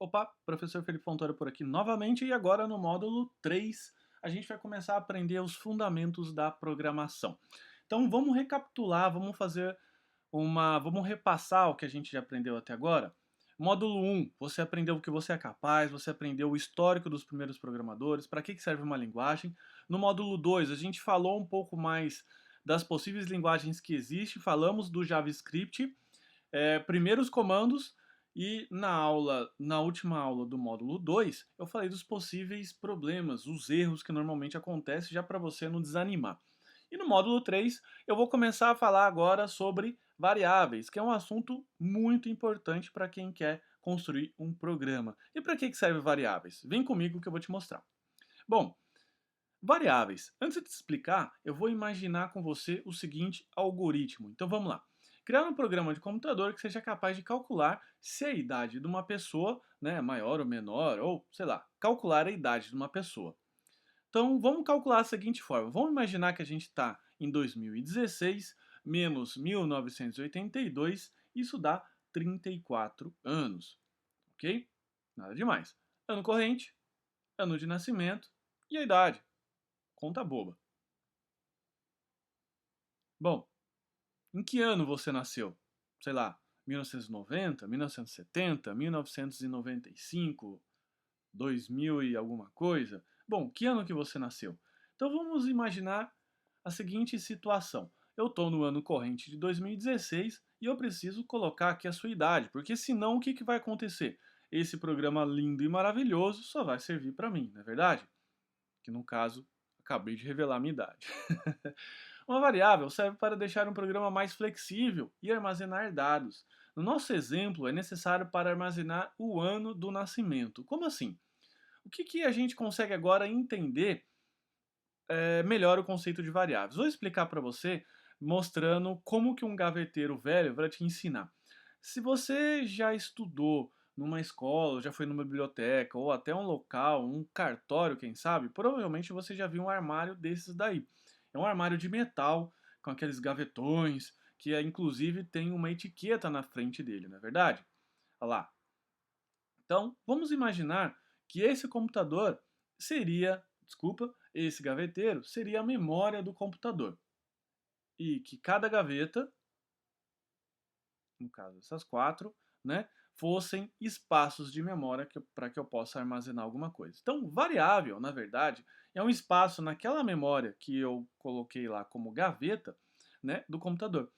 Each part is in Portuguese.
Opa, professor Felipe Fontoura por aqui novamente e agora no módulo 3 a gente vai começar a aprender os fundamentos da programação. Então vamos recapitular, vamos repassar o que a gente já aprendeu até agora. Módulo 1, você aprendeu o que você é capaz, você aprendeu o histórico dos primeiros programadores, para que serve uma linguagem. No módulo 2 a gente falou um pouco mais das possíveis linguagens que existem, falamos do JavaScript, primeiros comandos, e na última aula do módulo 2, eu falei dos possíveis problemas, os erros que normalmente acontecem, já para você não desanimar. E no módulo 3, eu vou começar a falar agora sobre variáveis, que é um assunto muito importante para quem quer construir um programa. E para que servem variáveis? Vem comigo que eu vou te mostrar. Bom, variáveis. Antes de te explicar, eu vou imaginar com você o seguinte algoritmo. Então vamos lá. Criar um programa de computador que seja capaz de calcular se a idade de uma pessoa, né, é maior ou menor, ou sei lá, calcular a idade de uma pessoa. Então vamos calcular da seguinte forma. Vamos imaginar que a gente está em 2016 menos 1982, isso dá 34 anos, ok? Nada demais. Ano corrente, ano de nascimento e a idade. Conta boba. Bom, em que ano você nasceu? Sei lá, 1990, 1970, 1995, 2000 e alguma coisa? Bom, que ano que você nasceu? Então vamos imaginar a seguinte situação. Eu estou no ano corrente de 2016 e eu preciso colocar aqui a sua idade, porque senão o que vai acontecer? Esse programa lindo e maravilhoso só vai servir para mim, não é verdade? Que no caso, acabei de revelar a minha idade. Uma variável serve para deixar um programa mais flexível e armazenar dados. No nosso exemplo, é necessário para armazenar o ano do nascimento. Como assim? O que a gente consegue agora entender melhor o conceito de variáveis? Vou explicar para você mostrando como que um gaveteiro velho vai te ensinar. Se você já estudou numa escola, já foi numa biblioteca ou até um local, um cartório, quem sabe, provavelmente você já viu um armário desses daí. É um armário de metal com aqueles gavetões que inclusive tem uma etiqueta na frente dele, não é verdade? Olha lá. Então, vamos imaginar que esse computador esse gaveteiro seria a memória do computador. E que cada gaveta, no caso essas quatro, né, fossem espaços de memória para que eu possa armazenar alguma coisa. Então, variável, na verdade, é um espaço naquela memória que eu coloquei lá como gaveta, né, do computador,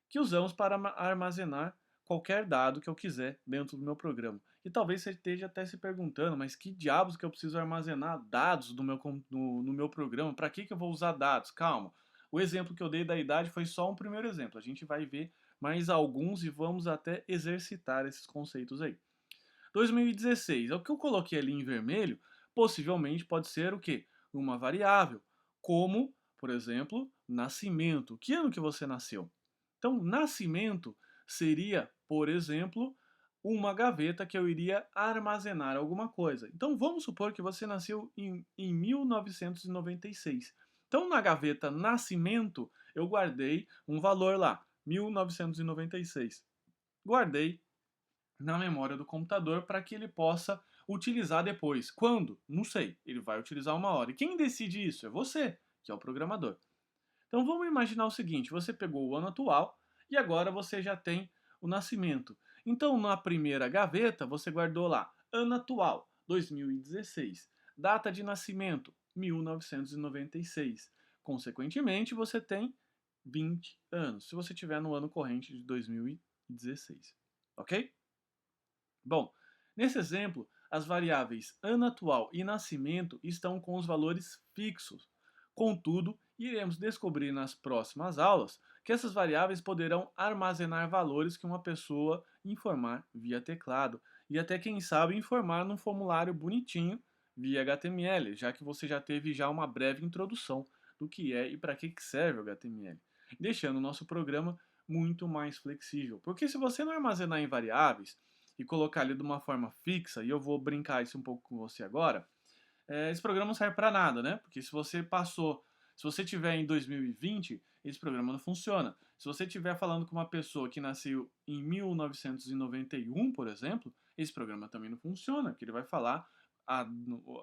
que usamos para armazenar qualquer dado que eu quiser dentro do meu programa. E talvez você esteja até se perguntando, mas que diabos que eu preciso armazenar dados no meu programa? Para que eu vou usar dados? Calma. O exemplo que eu dei da idade foi só um primeiro exemplo. A gente vai ver mais alguns e vamos até exercitar esses conceitos aí. 2016, é o que eu coloquei ali em vermelho, possivelmente pode ser o quê? Uma variável, como, por exemplo, nascimento. Que ano que você nasceu? Então, nascimento seria, por exemplo, uma gaveta que eu iria armazenar alguma coisa. Então, vamos supor que você nasceu em 1996. Então, na gaveta nascimento, eu guardei um valor lá, 1996. Guardei na memória do computador para que ele possa utilizar depois. Quando? Não sei. Ele vai utilizar uma hora. E quem decide isso? É você, que é o programador. Então vamos imaginar o seguinte: você pegou o ano atual e agora você já tem o nascimento. Então na primeira gaveta você guardou lá ano atual, 2016, data de nascimento, 1996. Consequentemente, você tem 20 anos, se você estiver no ano corrente de 2016. Ok? Bom, nesse exemplo, as variáveis ano atual e nascimento estão com os valores fixos. Contudo, iremos descobrir nas próximas aulas que essas variáveis poderão armazenar valores que uma pessoa informar via teclado e até quem sabe informar num formulário bonitinho via HTML, já que você já teve já uma breve introdução do que é e para que serve o HTML, deixando o nosso programa muito mais flexível. Porque se você não armazenar em variáveis, e colocar ele de uma forma fixa, e eu vou brincar isso um pouco com você agora, esse programa não serve para nada, né? Porque se você tiver em 2020, esse programa não funciona. Se você estiver falando com uma pessoa que nasceu em 1991, por exemplo, esse programa também não funciona, porque ele vai falar a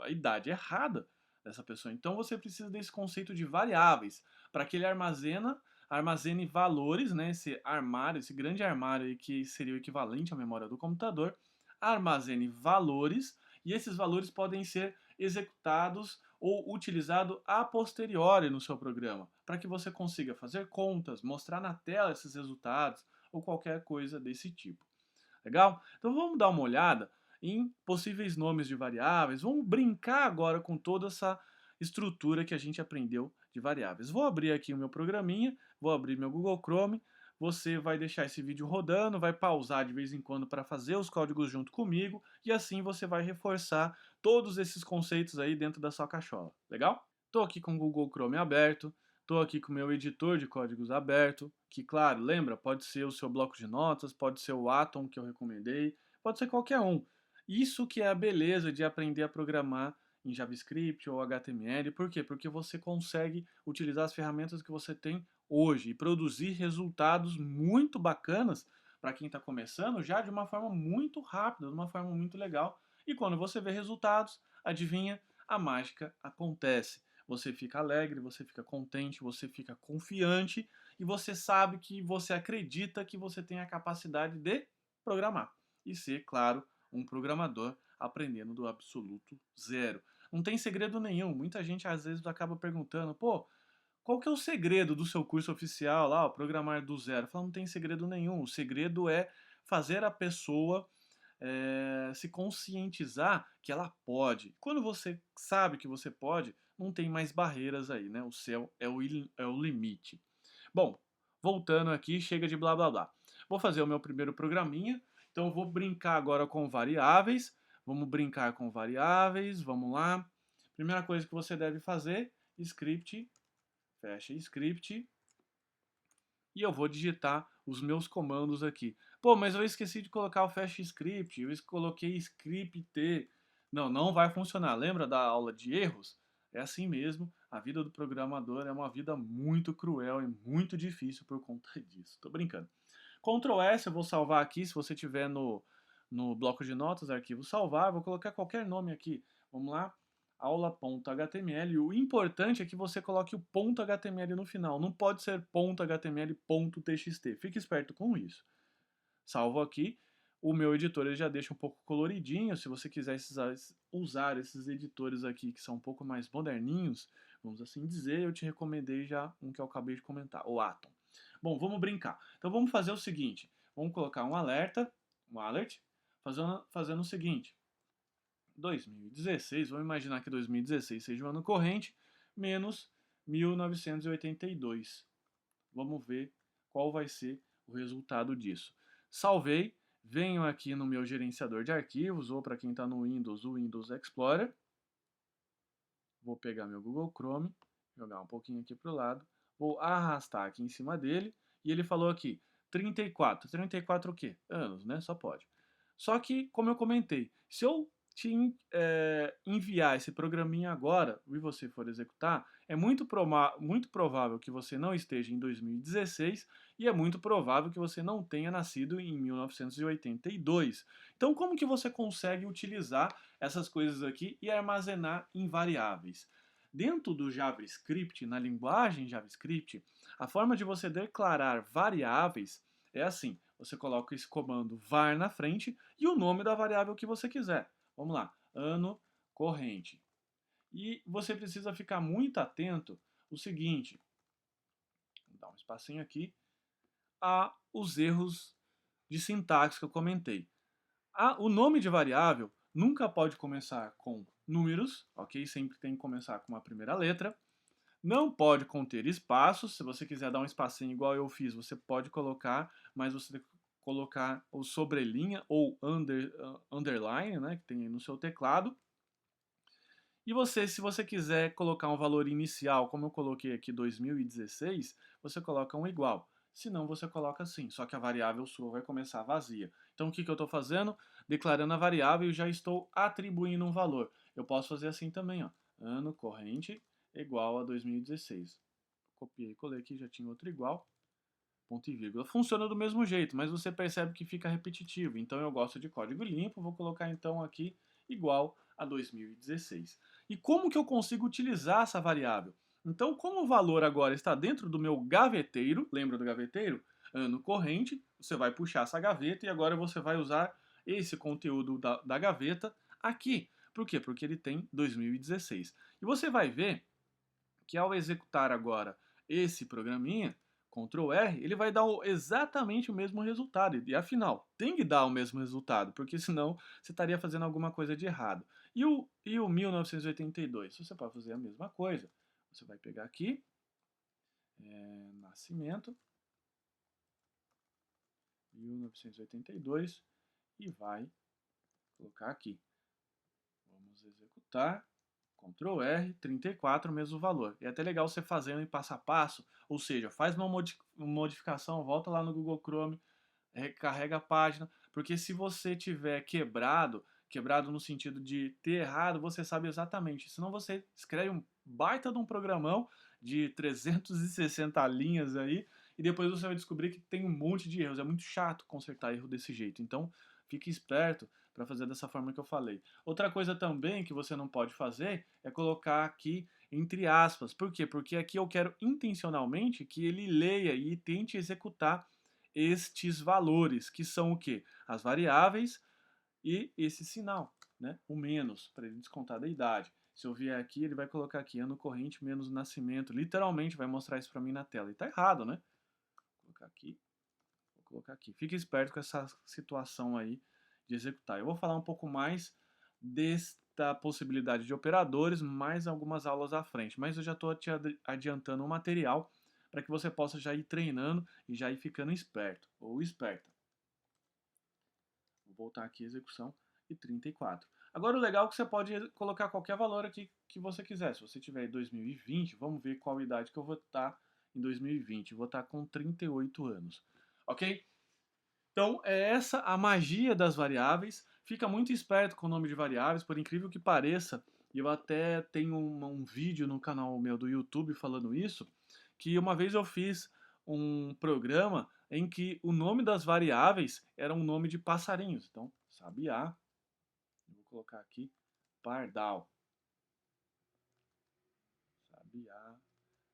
idade errada dessa pessoa. Então você precisa desse conceito de variáveis, para que ele armazene valores, né, esse armário, esse grande armário aí que seria o equivalente à memória do computador, armazene valores, e esses valores podem ser executados ou utilizados a posteriori no seu programa, para que você consiga fazer contas, mostrar na tela esses resultados ou qualquer coisa desse tipo. Legal? Então vamos dar uma olhada em possíveis nomes de variáveis. Vamos brincar agora com toda essa estrutura que a gente aprendeu de variáveis. Vou abrir aqui o meu programinha, vou abrir meu Google Chrome. Você vai deixar esse vídeo rodando, vai pausar de vez em quando para fazer os códigos junto comigo e assim você vai reforçar todos esses conceitos aí dentro da sua cachola. Legal? Estou aqui com o Google Chrome aberto, estou aqui com o meu editor de códigos aberto, que claro, lembra, pode ser o seu bloco de notas, pode ser o Atom que eu recomendei, pode ser qualquer um. Isso que é a beleza de aprender a programar em JavaScript ou HTML, por quê? Porque você consegue utilizar as ferramentas que você tem hoje e produzir resultados muito bacanas para quem está começando já de uma forma muito rápida, de uma forma muito legal. E quando você vê resultados, adivinha, a mágica acontece. Você fica alegre, você fica contente, você fica confiante e você sabe que você acredita que você tem a capacidade de programar e ser, claro, um programador aprendendo do absoluto zero. Não tem segredo nenhum. Muita gente às vezes acaba perguntando, pô, qual que é o segredo do seu curso oficial lá, o programar do zero? Fala, não tem segredo nenhum. O segredo é fazer a pessoa se conscientizar que ela pode. Quando você sabe que você pode, não tem mais barreiras aí, né? O céu é o limite. Bom, voltando aqui, chega de blá blá blá. Vou fazer o meu primeiro programinha, então eu vou brincar agora com variáveis. Vamos brincar com variáveis, vamos lá. Primeira coisa que você deve fazer, script, fecha script, e eu vou digitar os meus comandos aqui. Pô, mas eu esqueci de colocar o Fast Script, eu coloquei script. Não, não vai funcionar. Lembra da aula de erros? É assim mesmo, a vida do programador é uma vida muito cruel e muito difícil por conta disso. Tô brincando. Ctrl S, eu vou salvar aqui, se você tiver no bloco de notas, arquivo salvar, vou colocar qualquer nome aqui. Vamos lá, aula.html. O importante é que você coloque o ponto .html no final, não pode ser ponto .html ponto .txt. Fique esperto com isso. Salvo aqui. O meu editor ele já deixa um pouco coloridinho. Se você quiser usar esses editores aqui que são um pouco mais moderninhos, vamos assim dizer, eu te recomendei já um que eu acabei de comentar, o Atom. Bom, vamos brincar. Então vamos fazer o seguinte, vamos colocar um alerta, um alert, fazendo o seguinte, 2016, vamos imaginar que 2016 seja o ano corrente, menos 1982. Vamos ver qual vai ser o resultado disso. Salvei, venho aqui no meu gerenciador de arquivos, ou para quem está no Windows, o Windows Explorer. Vou pegar meu Google Chrome, jogar um pouquinho aqui para o lado, vou arrastar aqui em cima dele, e ele falou aqui, 34. 34 o quê? Anos, né? Só pode. Só que, como eu comentei, se eu te enviar esse programinha agora e você for executar, é muito provável que você não esteja em 2016 e é muito provável que você não tenha nascido em 1982. Então, como que você consegue utilizar essas coisas aqui e armazenar em variáveis? Dentro do JavaScript, na linguagem JavaScript, a forma de você declarar variáveis é assim: você coloca esse comando var na frente e o nome da variável que você quiser. Vamos lá, ano corrente. E você precisa ficar muito atento o seguinte, vou dar um espacinho aqui, a os erros de sintaxe que eu comentei. O nome de variável nunca pode começar com números, ok? Sempre tem que começar com uma primeira letra. Não pode conter espaços. Se você quiser dar um espacinho igual eu fiz, você pode colocar, mas você tem que colocar o sobrelinha ou underline, né, que tem aí no seu teclado. E você, se você quiser colocar um valor inicial, como eu coloquei aqui 2016, você coloca um igual. Se não, você coloca assim, só que a variável sua vai começar vazia. Então o que eu estou fazendo? Declarando a variável e já estou atribuindo um valor. Eu posso fazer assim também, ó. Ano corrente igual a 2016. Copiei e colei aqui, já tinha outro igual. ponto e vírgula. Funciona do mesmo jeito, mas você percebe que fica repetitivo. Então eu gosto de código limpo, vou colocar então aqui igual a 2016. E como que eu consigo utilizar essa variável? Então, como o valor agora está dentro do meu gaveteiro, lembra do gaveteiro? Ano corrente, você vai puxar essa gaveta e agora você vai usar esse conteúdo da gaveta aqui. Por quê? Porque ele tem 2016. E você vai ver que ao executar agora esse programinha, Ctrl R, ele vai dar exatamente o mesmo resultado. E afinal, tem que dar o mesmo resultado, porque senão você estaria fazendo alguma coisa de errado. E o 1982? Você pode fazer a mesma coisa. Você vai pegar aqui, nascimento, 1982, e vai colocar aqui. Vamos executar. Ctrl R, 34, mesmo valor. É até legal você fazendo em passo a passo, ou seja, faz uma modificação, volta lá no Google Chrome, recarrega a página, porque se você tiver quebrado no sentido de ter errado, você sabe exatamente. Senão você escreve um baita de um programão de 360 linhas aí, e depois você vai descobrir que tem um monte de erros. É muito chato consertar erro desse jeito. Então, fique esperto para fazer dessa forma que eu falei. Outra coisa também que você não pode fazer é colocar aqui entre aspas. Por quê? Porque aqui eu quero intencionalmente que ele leia e tente executar estes valores, que são o quê? As variáveis e esse sinal, né? O menos, para ele descontar da idade. Se eu vier aqui, ele vai colocar aqui ano corrente menos nascimento. Literalmente vai mostrar isso para mim na tela. E tá errado, né? Vou colocar aqui. Vou colocar aqui. Fique esperto com essa situação aí de executar. Eu vou falar um pouco mais desta possibilidade de operadores, mais algumas aulas à frente. Mas eu já estou te adiantando um material para que você possa já ir treinando e já ir ficando esperto ou esperta. Vou voltar aqui, execução, e 34. Agora o legal é que você pode colocar qualquer valor aqui que você quiser. Se você tiver em 2020, vamos ver qual idade que eu vou estar em 2020. Eu vou estar com 38 anos, ok? Então, é essa a magia das variáveis. Fica muito esperto com o nome de variáveis, por incrível que pareça. E eu até tenho um vídeo no canal meu do YouTube falando isso, que uma vez eu fiz um programa em que o nome das variáveis era um nome de passarinhos. Então, sabiá, vou colocar aqui, pardal. Sabiá.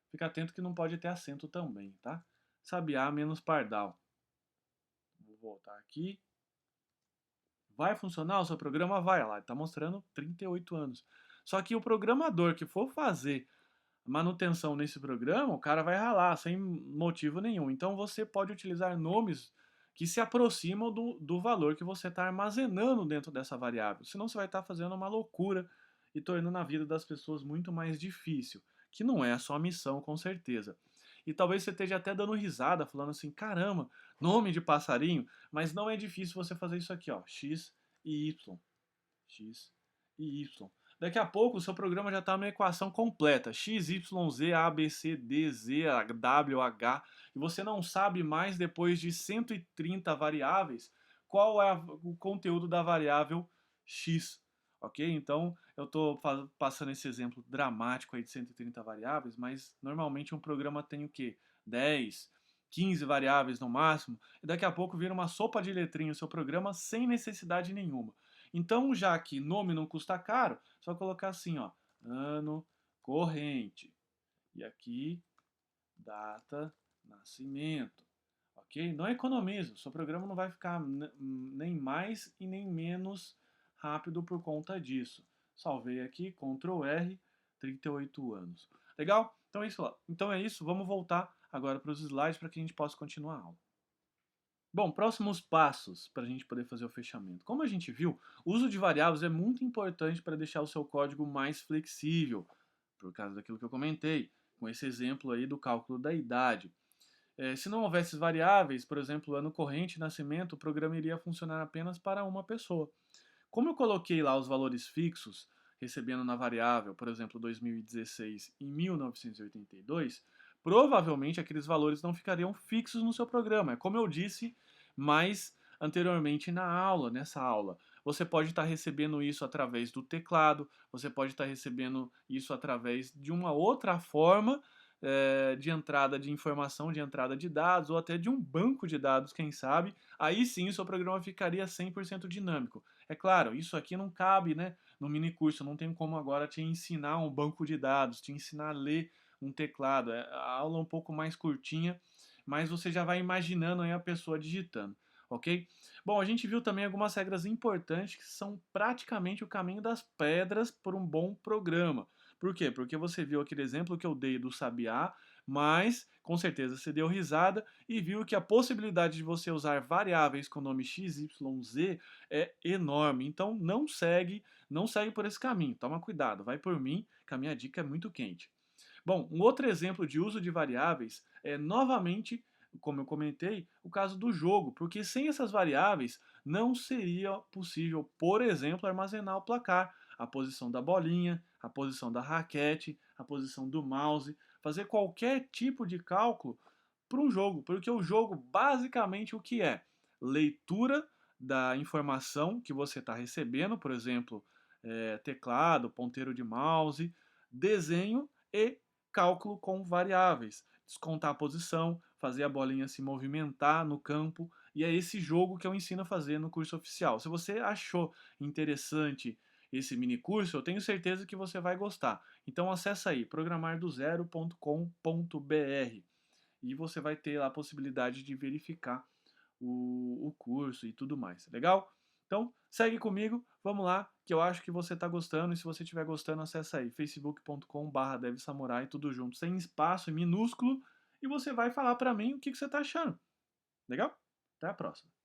Fica atento que não pode ter acento também, tá? Sabiá menos pardal. Vou voltar aqui. Vai funcionar o seu programa? Vai lá, está mostrando 38 anos. Só que o programador que for fazer manutenção nesse programa, o cara vai ralar sem motivo nenhum. Então você pode utilizar nomes que se aproximam do valor que você está armazenando dentro dessa variável. Senão você vai estar fazendo uma loucura e tornando a vida das pessoas muito mais difícil, que não é a sua missão, com certeza. E talvez você esteja até dando risada, falando assim, caramba, nome de passarinho, mas não é difícil você fazer isso aqui, ó, x e y. X e y. Daqui a pouco o seu programa já está numa equação completa, x, y, z, a, b, c, d, z, w, h, e você não sabe mais, depois de 130 variáveis, qual é o conteúdo da variável x, ok? Então, eu estou passando esse exemplo dramático aí de 130 variáveis, mas normalmente um programa tem o quê? 10, 15 variáveis no máximo, e daqui a pouco vira uma sopa de letrinha o seu programa sem necessidade nenhuma. Então, já que nome não custa caro, só colocar assim, ó, ano corrente. E aqui, data, nascimento. Ok? Não economiza, seu programa não vai ficar nem mais e nem menos rápido por conta disso. Salvei aqui, Ctrl R, 38 anos. Legal? Então é isso, vamos voltar agora para os slides para que a gente possa continuar a aula. Bom, próximos passos para a gente poder fazer o fechamento. Como a gente viu, o uso de variáveis é muito importante para deixar o seu código mais flexível, por causa daquilo que eu comentei, com esse exemplo aí do cálculo da idade. Se não houvesse variáveis, por exemplo, ano corrente e nascimento, o programa iria funcionar apenas para uma pessoa. Como eu coloquei lá os valores fixos, recebendo na variável, por exemplo, 2016 e 1982, provavelmente aqueles valores não ficariam fixos no seu programa. É como eu disse mais anteriormente nessa aula. Você pode estar recebendo isso através do teclado, você pode estar recebendo isso através de uma outra forma de entrada de informação, de entrada de dados, ou até de um banco de dados, quem sabe, aí sim o seu programa ficaria 100% dinâmico. É claro, isso aqui não cabe, né, no mini curso, não tem como agora te ensinar um banco de dados, te ensinar a ler um teclado. A aula é um pouco mais curtinha, mas você já vai imaginando aí a pessoa digitando, ok? Bom, a gente viu também algumas regras importantes que são praticamente o caminho das pedras para um bom programa. Por quê? Porque você viu aquele exemplo que eu dei do sabiá, mas com certeza você deu risada e viu que a possibilidade de você usar variáveis com nome x, y, z é enorme. Então não segue por esse caminho. Toma cuidado, vai por mim, que a minha dica é muito quente. Bom, um outro exemplo de uso de variáveis é novamente, como eu comentei, o caso do jogo, porque sem essas variáveis não seria possível, por exemplo, armazenar o placar, a posição da bolinha, a posição da raquete, a posição do mouse, fazer qualquer tipo de cálculo para um jogo, porque o jogo basicamente o que é? Leitura da informação que você está recebendo, por exemplo, teclado, ponteiro de mouse, desenho e cálculo com variáveis, descontar a posição, fazer a bolinha se movimentar no campo, e é esse jogo que eu ensino a fazer no curso oficial. Se você achou interessante esse mini curso, eu tenho certeza que você vai gostar. Então acessa aí programardozero.com.br e você vai ter a possibilidade de verificar o curso e tudo mais. Legal? Então, segue comigo, vamos lá, que eu acho que você está gostando, e se você estiver gostando, acessa aí, facebook.com/devsamurai, tudo junto, sem espaço, minúsculo, e você vai falar para mim o que você está achando. Legal? Até a próxima.